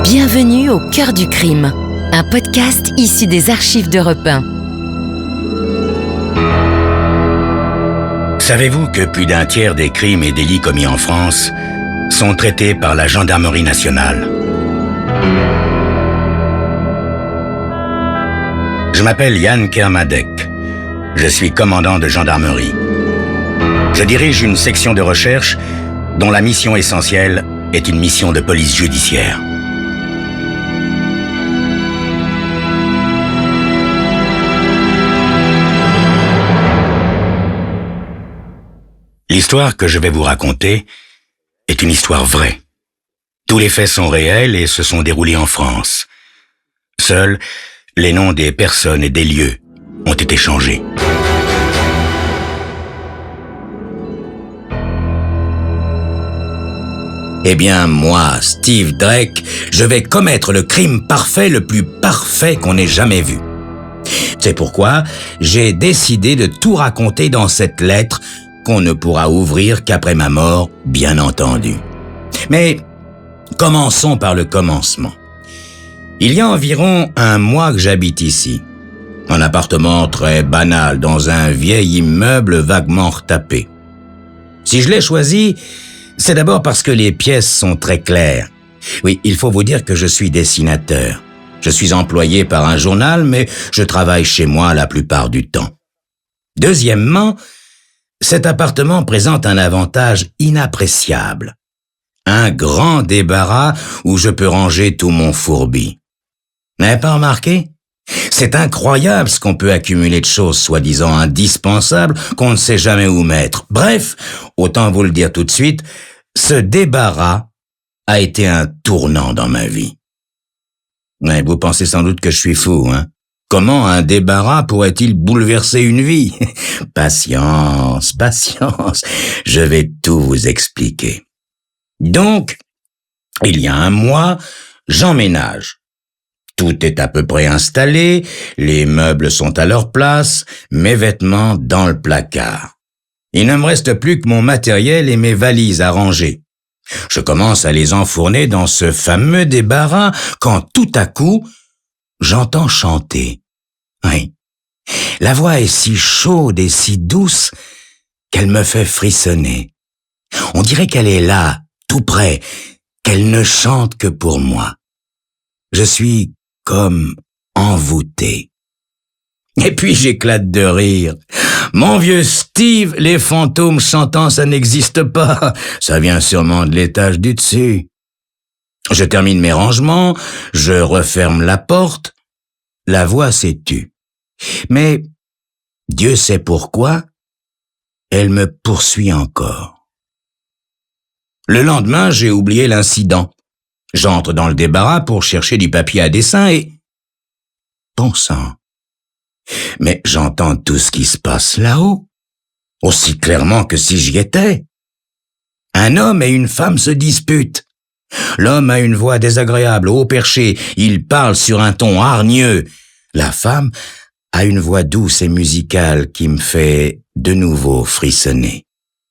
Bienvenue au cœur du crime, un podcast issu des archives d'Europe 1. Savez-vous que plus d'un tiers des crimes et délits commis en France sont traités par la gendarmerie nationale? Je m'appelle Yann Kermadec. Je suis commandant de gendarmerie. Je dirige une section de recherche dont la mission essentielle est une mission de police judiciaire. L'histoire que je vais vous raconter est une histoire vraie. Tous les faits sont réels et se sont déroulés en France. Seuls les noms des personnes et des lieux ont été changés. Eh bien, moi, Steve Drake, je vais commettre le crime parfait, le plus parfait qu'on ait jamais vu. C'est pourquoi j'ai décidé de tout raconter dans cette lettre qu'on ne pourra ouvrir qu'après ma mort, bien entendu. Mais commençons par le commencement. Il y a environ un mois que j'habite ici. Un appartement très banal dans un vieil immeuble vaguement retapé. Si je l'ai choisi, c'est d'abord parce que les pièces sont très claires. Oui, il faut vous dire que je suis dessinateur. Je suis employé par un journal, mais je travaille chez moi la plupart du temps. Deuxièmement, cet appartement présente un avantage inappréciable. Un grand débarras où je peux ranger tout mon fourbi. N'avez pas remarqué? C'est incroyable ce qu'on peut accumuler de choses soi-disant indispensables qu'on ne sait jamais où mettre. Bref, autant vous le dire tout de suite, ce débarras a été un tournant dans ma vie. Mais vous pensez sans doute que je suis fou, hein? Comment un débarras pourrait-il bouleverser une vie? Patience, je vais tout vous expliquer. Donc, il y a un mois, j'emménage. Tout est à peu près installé, les meubles sont à leur place, mes vêtements dans le placard. Il ne me reste plus que mon matériel et mes valises à ranger. Je commence à les enfourner dans ce fameux débarras quand tout à coup, j'entends chanter. Oui. La voix est si chaude et si douce qu'elle me fait frissonner. On dirait qu'elle est là, tout près, qu'elle ne chante que pour moi. Je suis comme envoûté. Et puis j'éclate de rire. Mon vieux Steve, les fantômes chantants, ça n'existe pas. Ça vient sûrement de l'étage du dessus. Je termine mes rangements, je referme la porte. La voix s'est tue. Mais, Dieu sait pourquoi, elle me poursuit encore. Le lendemain, j'ai oublié l'incident. J'entre dans le débarras pour chercher du papier à dessin et... Bon sang. Mais j'entends tout ce qui se passe là-haut, aussi clairement que si j'y étais. Un homme et une femme se disputent. L'homme a une voix désagréable, haut perché, il parle sur un ton hargneux. La femme a une voix douce et musicale qui me fait de nouveau frissonner.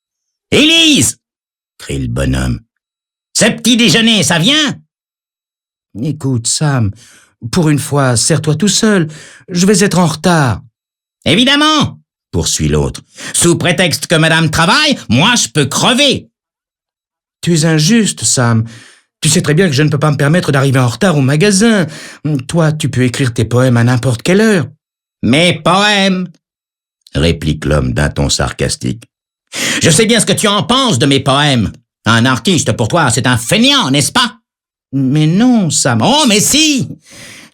« Élise !» crie le bonhomme. « Ce petit déjeuner, ça vient ?» « Écoute, Sam, pour une fois, serre-toi tout seul. Je vais être en retard. »« Évidemment !» poursuit l'autre. « Sous prétexte que madame travaille, moi je peux crever. »« Tu es injuste, Sam. Tu sais très bien que je ne peux pas me permettre d'arriver en retard au magasin. Toi, tu peux écrire tes poèmes à n'importe quelle heure. »« Mes poèmes !» réplique l'homme d'un ton sarcastique. « Je sais bien ce que tu en penses de mes poèmes. Un artiste, pour toi, c'est un fainéant, n'est-ce pas? »« Mais non, Sam. »« Oh, mais si!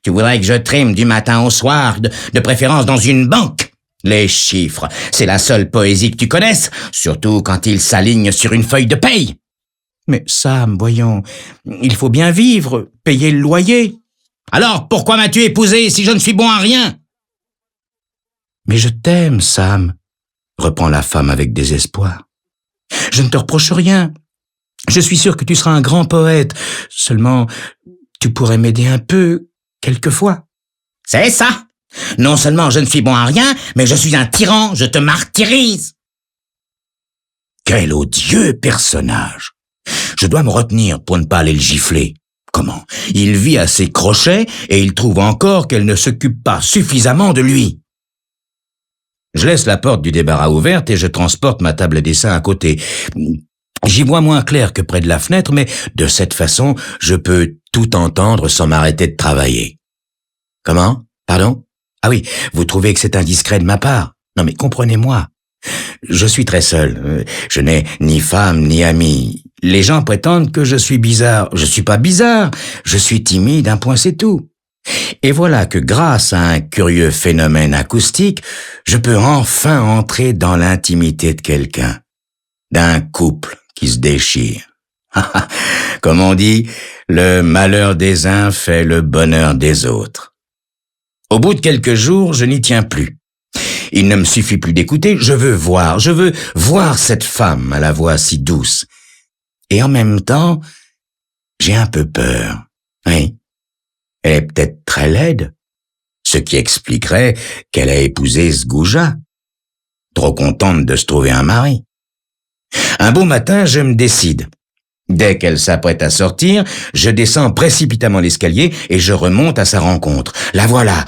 Tu voudrais que je trime du matin au soir, de préférence dans une banque. Les chiffres, c'est la seule poésie que tu connaisses, surtout quand ils s'alignent sur une feuille de paye. »« Mais Sam, voyons, il faut bien vivre, payer le loyer. »« Alors, pourquoi m'as-tu épousé si je ne suis bon à rien? »« Mais je t'aime, Sam, » reprend la femme avec désespoir. « Je ne te reproche rien. Je suis sûr que tu seras un grand poète. Seulement, tu pourrais m'aider un peu, quelquefois. »« C'est ça. Non seulement je ne suis bon à rien, mais je suis un tyran, je te martyrise. » Quel odieux personnage! Je dois me retenir pour ne pas aller le gifler. Comment? Il vit à ses crochets et il trouve encore qu'elle ne s'occupe pas suffisamment de lui. Je laisse la porte du débarras ouverte et je transporte ma table à dessin à côté. J'y vois moins clair que près de la fenêtre, mais de cette façon, je peux tout entendre sans m'arrêter de travailler. Comment? Pardon? Ah oui, vous trouvez que c'est indiscret de ma part? Non mais comprenez-moi. Je suis très seul. Je n'ai ni femme ni ami. Les gens prétendent que je suis bizarre. Je suis pas bizarre. Je suis timide, un point c'est tout. Et voilà que grâce à un curieux phénomène acoustique, je peux enfin entrer dans l'intimité de quelqu'un. D'un couple qui se déchire. Comme on dit, le malheur des uns fait le bonheur des autres. Au bout de quelques jours, je n'y tiens plus. Il ne me suffit plus d'écouter, je veux voir cette femme à la voix si douce. Et en même temps, j'ai un peu peur. Oui, elle est peut-être très laide, ce qui expliquerait qu'elle a épousé ce goujat, trop contente de se trouver un mari. Un beau matin, je me décide. Dès qu'elle s'apprête à sortir, je descends précipitamment l'escalier et je remonte à sa rencontre. La voilà.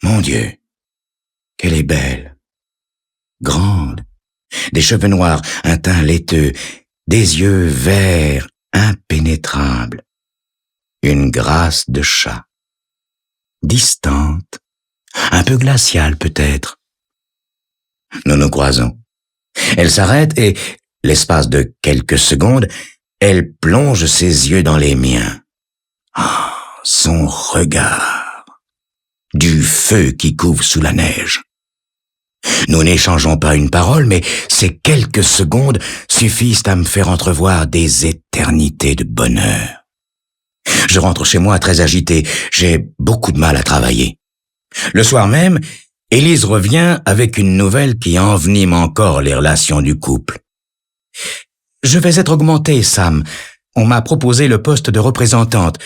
Mon Dieu, qu'elle est belle. Grande. Des cheveux noirs, un teint laiteux, des yeux verts, impénétrables. Une grâce de chat. Distante. Un peu glaciale peut-être. Nous nous croisons. Elle s'arrête et, l'espace de quelques secondes, elle plonge ses yeux dans les miens. Ah, son regard. Du feu qui couve sous la neige. Nous n'échangeons pas une parole, mais ces quelques secondes suffisent à me faire entrevoir des éternités de bonheur. Je rentre chez moi très agité, j'ai beaucoup de mal à travailler. Le soir même, Élise revient avec une nouvelle qui envenime encore les relations du couple. Je vais être augmentée, Sam. On m'a proposé le poste de représentante.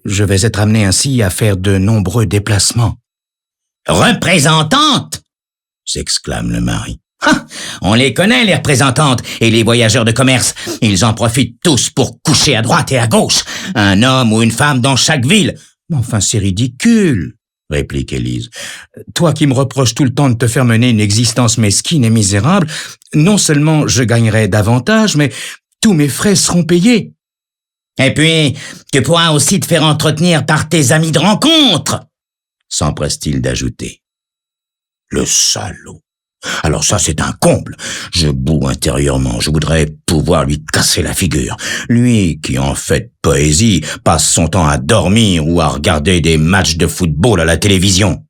Je vais être amenée ainsi à faire de nombreux déplacements. Représentante? S'exclame le mari. Ah, on les connaît, les représentantes et les voyageurs de commerce. Ils en profitent tous pour coucher à droite et à gauche. Un homme ou une femme dans chaque ville. Enfin, c'est ridicule, réplique Élise. Toi qui me reproches tout le temps de te faire mener une existence mesquine et misérable, non seulement je gagnerai davantage, mais tous mes frais seront payés. Et puis, tu pourras aussi te faire entretenir par tes amis de rencontre, s'empresse-t-il d'ajouter. Le salaud. Alors ça, c'est un comble. Je boue intérieurement. Je voudrais pouvoir lui casser la figure. Lui, qui en fait poésie, passe son temps à dormir ou à regarder des matchs de football à la télévision.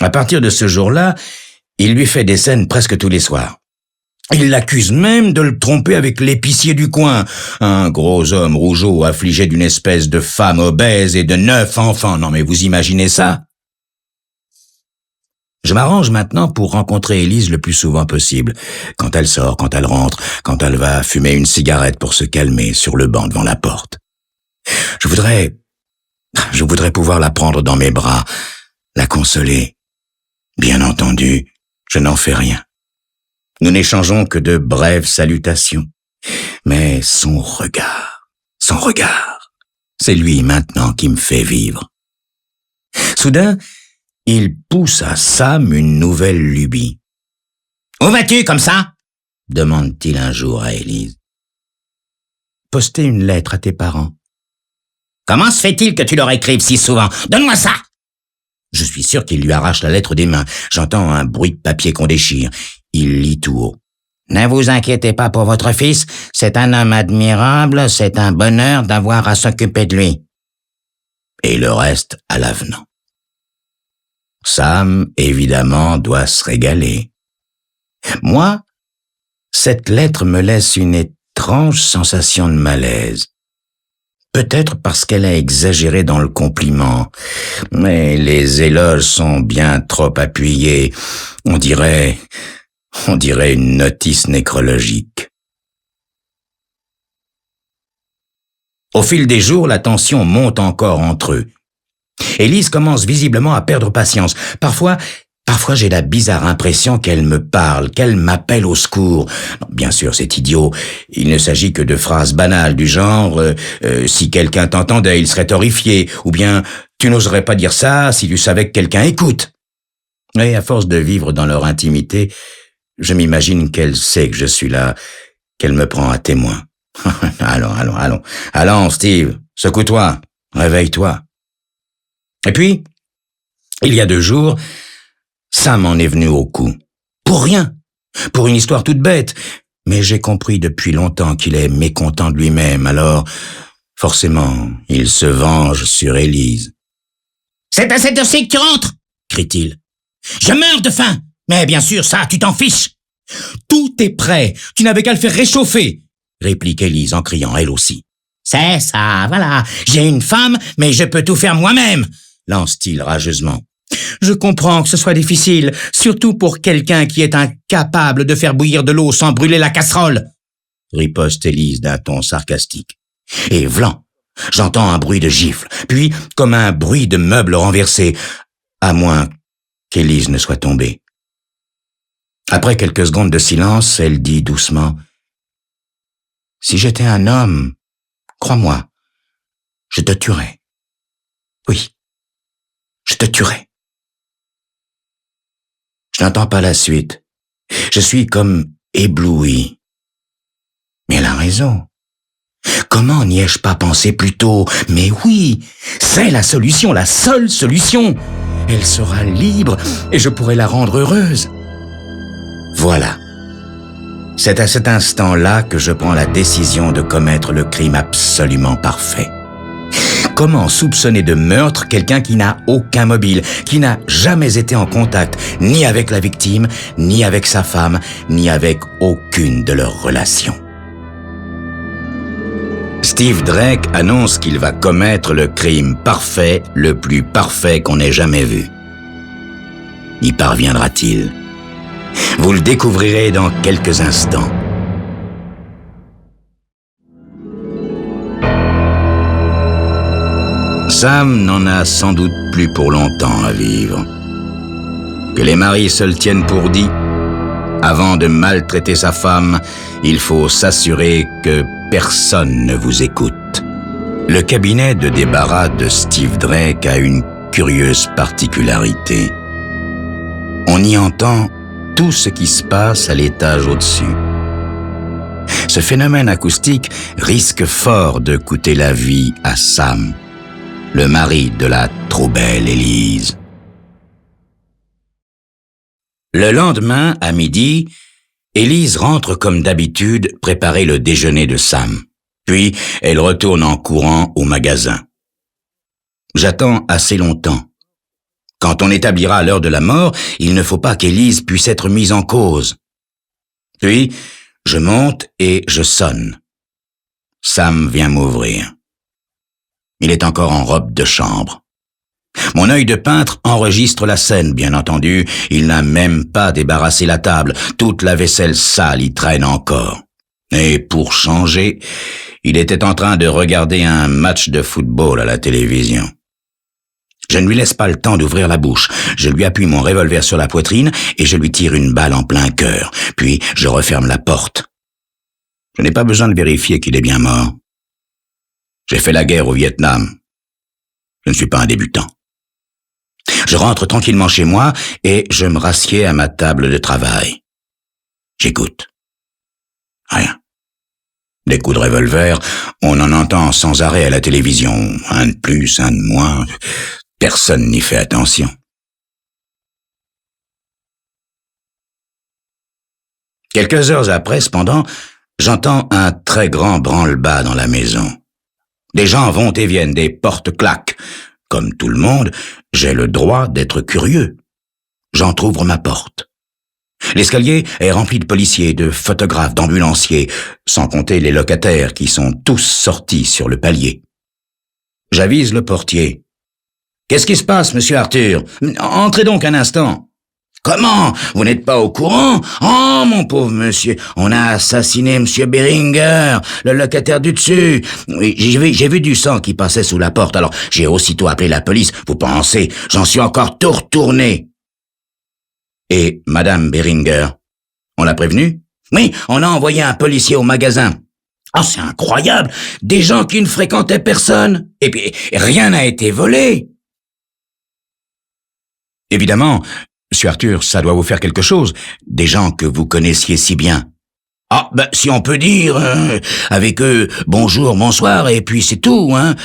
À partir de ce jour-là, il lui fait des scènes presque tous les soirs. Il l'accuse même de le tromper avec l'épicier du coin, un gros homme rougeau affligé d'une espèce de femme obèse et de 9 enfants. Non mais vous imaginez ça? Je m'arrange maintenant pour rencontrer Élise le plus souvent possible. Quand elle sort, quand elle rentre, quand elle va fumer une cigarette pour se calmer sur le banc devant la porte. Je voudrais pouvoir la prendre dans mes bras, la consoler. Bien entendu, je n'en fais rien. Nous n'échangeons que de brèves salutations. Mais son regard, c'est lui maintenant qui me fait vivre. Soudain, il pousse à Sam une nouvelle lubie. « Où vas-tu comme ça ?» demande-t-il un jour à Élise. « Poster une lettre à tes parents. »« Comment se fait-il que tu leur écrives si souvent? Donne-moi ça !» Je suis sûr qu'il lui arrache la lettre des mains. J'entends un bruit de papier qu'on déchire. Il lit tout haut. « Ne vous inquiétez pas pour votre fils, c'est un homme admirable, c'est un bonheur d'avoir à s'occuper de lui. » Et le reste à l'avenant. Sam, évidemment, doit se régaler. Moi, cette lettre me laisse une étrange sensation de malaise. Peut-être parce qu'elle a exagéré dans le compliment, mais les éloges sont bien trop appuyés. On dirait une notice nécrologique. Au fil des jours, la tension monte encore entre eux. Élise commence visiblement à perdre patience. Parfois, Parfois, j'ai la bizarre impression qu'elle me parle, qu'elle m'appelle au secours. Non, bien sûr, c'est idiot. Il ne s'agit que de phrases banales du genre si quelqu'un t'entendait, il serait horrifié » ou bien « Tu n'oserais pas dire ça si tu savais que quelqu'un écoute ». Et à force de vivre dans leur intimité, je m'imagine qu'elle sait que je suis là, qu'elle me prend à témoin. Allons, Steve, secoue-toi, réveille-toi. Et puis, il y a 2 jours, Sam en est venu au cou. Pour rien, pour une histoire toute bête. Mais j'ai compris depuis longtemps qu'il est mécontent de lui-même, alors forcément, il se venge sur Élise. « C'est à cette heure-ci que tu rentres !» crie-t-il. « Je meurs de faim ! Mais bien sûr, ça, tu t'en fiches !»« Tout est prêt, tu n'avais qu'à le faire réchauffer !» réplique Élise en criant elle aussi. « C'est ça, voilà, j'ai une femme, mais je peux tout faire moi-même !» lance-t-il rageusement. « Je comprends que ce soit difficile, surtout pour quelqu'un qui est incapable de faire bouillir de l'eau sans brûler la casserole !» riposte Élise d'un ton sarcastique. Et vlan, j'entends un bruit de gifle, puis comme un bruit de meubles renversés, à moins qu'Élise ne soit tombée. Après quelques secondes de silence, elle dit doucement « Si j'étais un homme, crois-moi, je te tuerais. Oui, je te tuerais. » Je n'entends pas la suite. Je suis comme ébloui. Mais elle a raison. Comment n'y ai-je pas pensé plus tôt? Mais oui, c'est la solution, la seule solution. Elle sera libre et je pourrai la rendre heureuse. Voilà. C'est à cet instant-là que je prends la décision de commettre le crime absolument parfait. Comment soupçonner de meurtre quelqu'un qui n'a aucun mobile, qui n'a jamais été en contact ni avec la victime, ni avec sa femme, ni avec aucune de leurs relations? Steve Drake annonce qu'il va commettre le crime parfait, le plus parfait qu'on ait jamais vu. Y parviendra-t-il? Vous le découvrirez dans quelques instants. Sam n'en a sans doute plus pour longtemps à vivre. Que les maris se le tiennent pour dit. Avant de maltraiter sa femme, il faut s'assurer que personne ne vous écoute. Le cabinet de débarras de Steve Drake a une curieuse particularité. On y entend tout ce qui se passe à l'étage au-dessus. Ce phénomène acoustique risque fort de coûter la vie à Sam, le mari de la trop belle Élise. Le lendemain, à midi, Élise rentre comme d'habitude préparer le déjeuner de Sam. Puis, elle retourne en courant au magasin. J'attends assez longtemps. Quand on établira l'heure de la mort, il ne faut pas qu'Élise puisse être mise en cause. Puis, je monte et je sonne. Sam vient m'ouvrir. Il est encore en robe de chambre. Mon œil de peintre enregistre la scène, bien entendu. Il n'a même pas débarrassé la table. Toute la vaisselle sale y traîne encore. Et pour changer, il était en train de regarder un match de football à la télévision. Je ne lui laisse pas le temps d'ouvrir la bouche. Je lui appuie mon revolver sur la poitrine et je lui tire une balle en plein cœur. Puis je referme la porte. Je n'ai pas besoin de vérifier qu'il est bien mort. J'ai fait la guerre au Vietnam. Je ne suis pas un débutant. Je rentre tranquillement chez moi et je me rassieds à ma table de travail. J'écoute. Rien. Des coups de revolver, on en entend sans arrêt à la télévision. Un de plus, un de moins. Personne n'y fait attention. Quelques heures après, cependant, j'entends un très grand branle-bas dans la maison. Des gens vont et viennent, des portes claquent. Comme tout le monde, j'ai le droit d'être curieux. J'entr'ouvre ma porte. L'escalier est rempli de policiers, de photographes, d'ambulanciers, sans compter les locataires qui sont tous sortis sur le palier. J'avise le portier. « Qu'est-ce qui se passe, monsieur Arthur? Entrez donc un instant. » « Comment? Vous n'êtes pas au courant? Oh, mon pauvre monsieur, on a assassiné monsieur Beringer, le locataire du dessus. Oui, j'ai vu du sang qui passait sous la porte, alors j'ai aussitôt appelé la police. Vous pensez, j'en suis encore tout retourné. » Et Madame Beringer, on l'a prévenue? Oui, on a envoyé un policier au magasin. Ah, c'est incroyable! Des gens qui ne fréquentaient personne. Et puis, rien n'a été volé. Évidemment, Monsieur Arthur, ça doit vous faire quelque chose. Des gens que vous connaissiez si bien. Ah, ben, si on peut dire, avec eux, bonjour, bonsoir, et puis c'est tout, hein.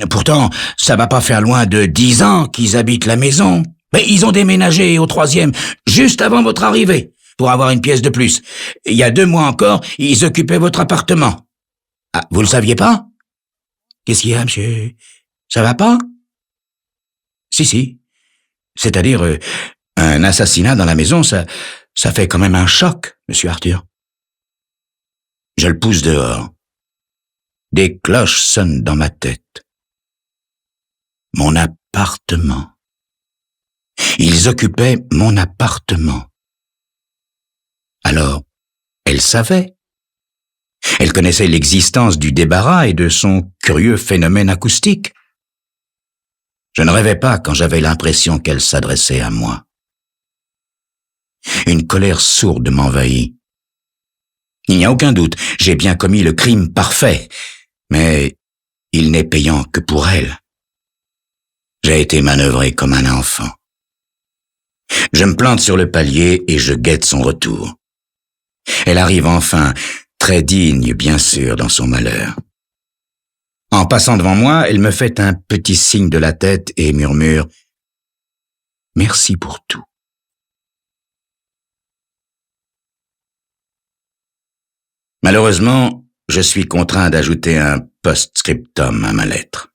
Pourtant, ça va pas faire loin de 10 ans qu'ils habitent la maison. Mais ils ont déménagé au 3e, juste avant votre arrivée, pour avoir une pièce de plus. Il y a 2 mois encore, ils occupaient votre appartement. Ah, vous le saviez pas? Qu'est-ce qu'il y a, monsieur? Ça va pas? Si. C'est-à-dire, un assassinat dans la maison, ça fait quand même un choc, Monsieur Arthur. Je le pousse dehors. Des cloches sonnent dans ma tête. Mon appartement. Ils occupaient mon appartement. Alors, elle savait. Elle connaissait l'existence du débarras et de son curieux phénomène acoustique. Je ne rêvais pas quand j'avais l'impression qu'elle s'adressait à moi. Une colère sourde m'envahit. Il n'y a aucun doute, j'ai bien commis le crime parfait, mais il n'est payant que pour elle. J'ai été manœuvré comme un enfant. Je me plante sur le palier et je guette son retour. Elle arrive enfin, très digne, bien sûr, dans son malheur. En passant devant moi, elle me fait un petit signe de la tête et murmure « Merci pour tout ». Malheureusement, je suis contraint d'ajouter un post-scriptum à ma lettre.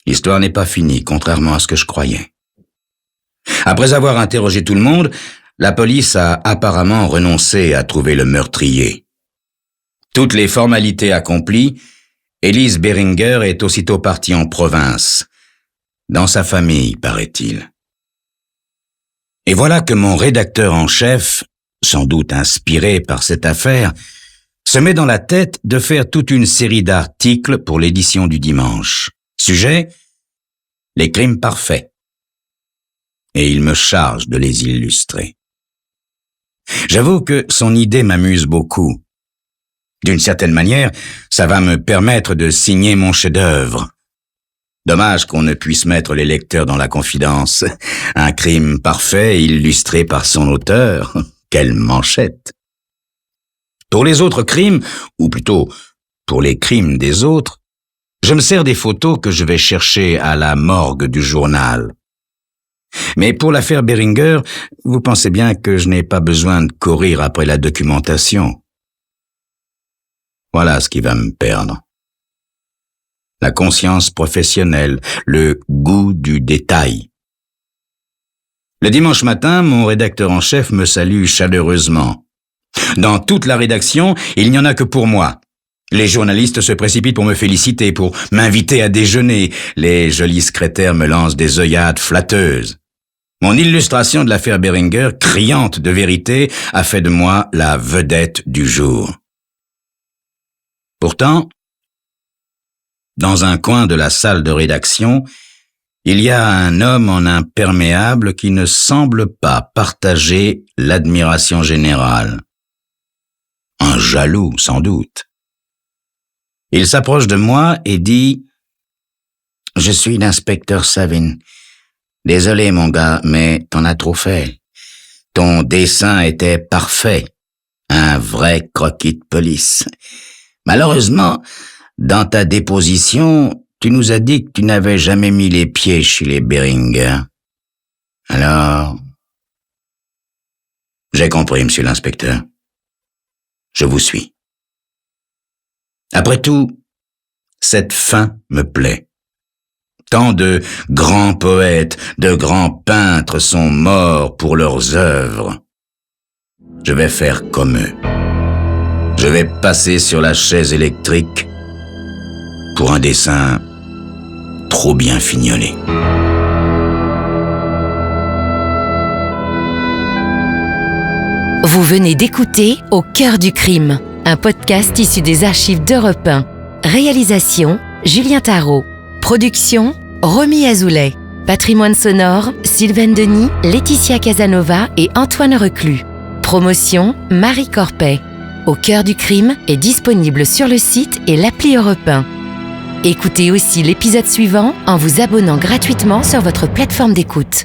L'histoire n'est pas finie, contrairement à ce que je croyais. Après avoir interrogé tout le monde, la police a apparemment renoncé à trouver le meurtrier. Toutes les formalités accomplies, Elise Beringer est aussitôt partie en province, dans sa famille, paraît-il. Et voilà que mon rédacteur en chef, sans doute inspiré par cette affaire, se met dans la tête de faire toute une série d'articles pour l'édition du dimanche. Sujet : les crimes parfaits. Et il me charge de les illustrer. J'avoue que son idée m'amuse beaucoup. D'une certaine manière, ça va me permettre de signer mon chef-d'œuvre. Dommage qu'on ne puisse mettre les lecteurs dans la confidence. Un crime parfait illustré par son auteur. Quelle manchette! Pour les autres crimes, ou plutôt pour les crimes des autres, je me sers des photos que je vais chercher à la morgue du journal. Mais pour l'affaire Beringer, vous pensez bien que je n'ai pas besoin de courir après la documentation. Voilà ce qui va me perdre. La conscience professionnelle, le goût du détail. Le dimanche matin, mon rédacteur en chef me salue chaleureusement. Dans toute la rédaction, il n'y en a que pour moi. Les journalistes se précipitent pour me féliciter, pour m'inviter à déjeuner. Les jolis secrétaires me lancent des œillades flatteuses. Mon illustration de l'affaire Beringer, criante de vérité, a fait de moi la vedette du jour. Pourtant, dans un coin de la salle de rédaction, il y a un homme en imperméable qui ne semble pas partager l'admiration générale. Un jaloux, sans doute. Il s'approche de moi et dit « Je suis l'inspecteur Savin. Désolé, mon gars, mais t'en as trop fait. Ton dessin était parfait. Un vrai croquis de police. Malheureusement, dans ta déposition, tu nous as dit que tu n'avais jamais mis les pieds chez les Beringer. Alors... » J'ai compris, monsieur l'inspecteur. Je vous suis. Après tout, cette fin me plaît. Tant de grands poètes, de grands peintres sont morts pour leurs œuvres. Je vais faire comme eux. Je vais passer sur la chaise électrique pour un dessin trop bien fignolé. Vous venez d'écouter Au cœur du crime, un podcast issu des archives d'Europe 1. Réalisation, Julien Tarot. Production, Romy Azoulay. Patrimoine sonore, Sylvain Denis, Laetitia Casanova et Antoine Reclus. Promotion Marie Corpet. Au cœur du crime est disponible sur le site et l'appli Europe 1. Écoutez aussi l'épisode suivant en vous abonnant gratuitement sur votre plateforme d'écoute.